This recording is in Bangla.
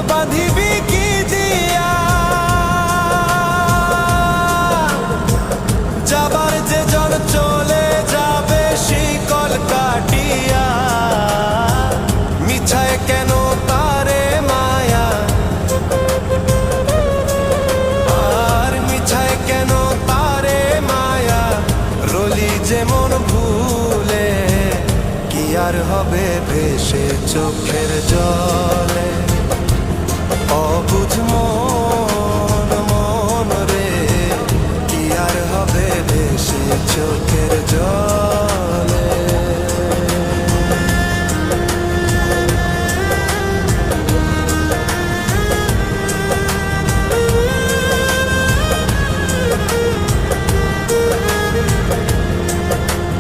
বাঁধিবি কি দিয়া, যাবার যে জন চলে যাবে শিকল কাটিয়া। মিছায় কেন তারে মায়া, আর মিছায় কেন তারে মায়া, রলি যেমন ভুলে কি আর হবে ভেসে চোখের জলে। অবুঝ মন